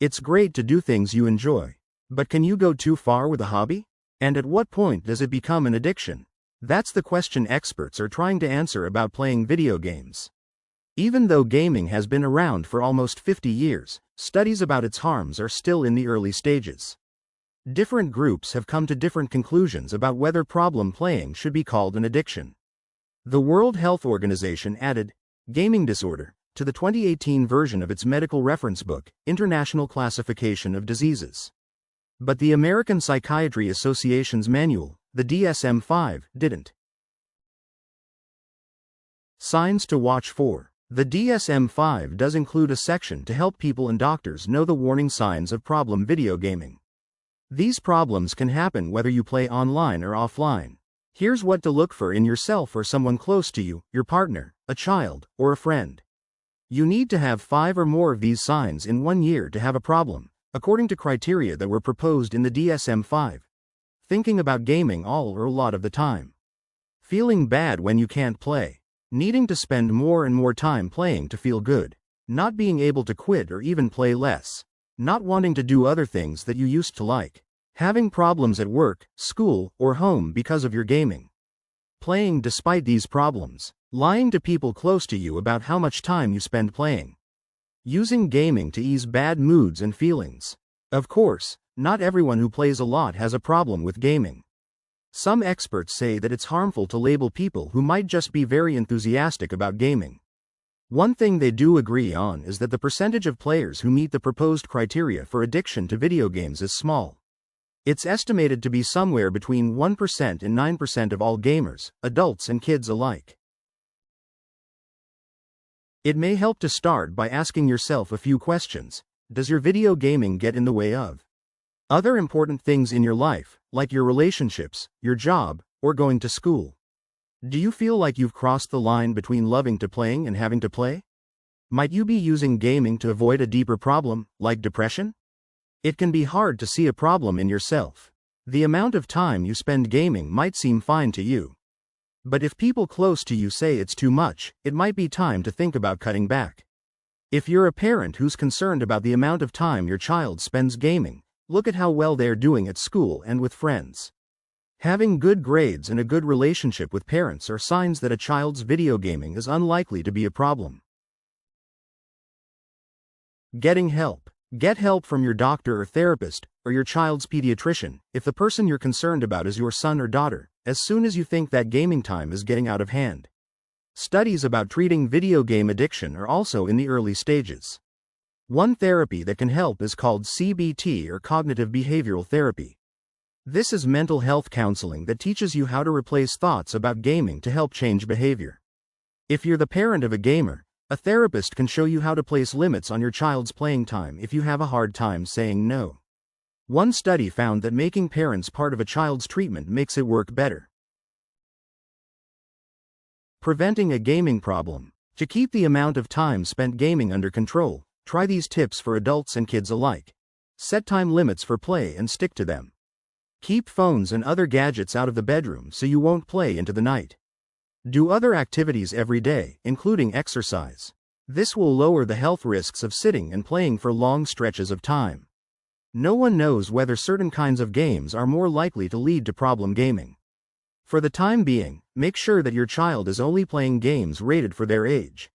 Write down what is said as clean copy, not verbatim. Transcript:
It's great to do things you enjoy. But can you go too far with a hobby? And at what point does it become an addiction? That's the question experts are trying to answer about playing video games. Even though gaming has been around for almost 50 years, studies about its harms are still in the early stages. Different groups have come to different conclusions about whether problem playing should be called an addiction. The World Health Organization added gaming disorder to the 2018 version of its medical reference book, International Classification of Diseases. But the American Psychiatry Association's manual, the DSM-5, didn't. Signs to watch for. The DSM-5 does include a section to help people and doctors know the warning signs of problem video gaming. These problems can happen whether you play online or offline. Here's what to look for in yourself or someone close to you, your partner, a child, or a friend. You need to have 5 or more of these signs in 1 year to have a problem, according to criteria that were proposed in the DSM-5. Thinking about gaming all or a lot of the time. Feeling bad when you can't play. Needing to spend more and more time playing to feel good. Not being able to quit or even play less. Not wanting to do other things that you used to like. Having problems at work, school, or home because of your gaming. Playing despite these problems. Lying to people close to you about how much time you spend playing. Using gaming to ease bad moods and feelings. Of course, not everyone who plays a lot has a problem with gaming. Some experts say that it's harmful to label people who might just be very enthusiastic about gaming. One thing they do agree on is that the percentage of players who meet the proposed criteria for addiction to video games is small. It's estimated to be somewhere between 1% and 9% of all gamers, adults and kids alike. It may help to start by asking yourself a few questions. Does your video gaming get in the way of other important things in your life, like your relationships, your job, or going to school? Do you feel like you've crossed the line between loving to playing and having to play? Might you be using gaming to avoid a deeper problem, like depression? It can be hard to see a problem in yourself. The amount of time you spend gaming might seem fine to you. But if people close to you say it's too much, it might be time to think about cutting back. If you're a parent who's concerned about the amount of time your child spends gaming, look at how well they're doing at school and with friends. Having good grades and a good relationship with parents are signs that a child's video gaming is unlikely to be a problem. Getting help. Get help from your doctor or therapist, or your child's pediatrician, if the person you're concerned about is your son or daughter, as soon as you think that gaming time is getting out of hand. Studies about treating video game addiction are also in the early stages. One therapy that can help is called CBT or cognitive behavioral therapy. This is mental health counseling that teaches you how to replace thoughts about gaming to help change behavior. If you're the parent of a gamer, a therapist can show you how to place limits on your child's playing time if you have a hard time saying no. One study found that making parents part of a child's treatment makes it work better. Preventing a gaming problem. To keep the amount of time spent gaming under control, try these tips for adults and kids alike. Set time limits for play and stick to them. Keep phones and other gadgets out of the bedroom so you won't play into the night. Do other activities every day, including exercise. This will lower the health risks of sitting and playing for long stretches of time. No one knows whether certain kinds of games are more likely to lead to problem gaming. For the time being, make sure that your child is only playing games rated for their age.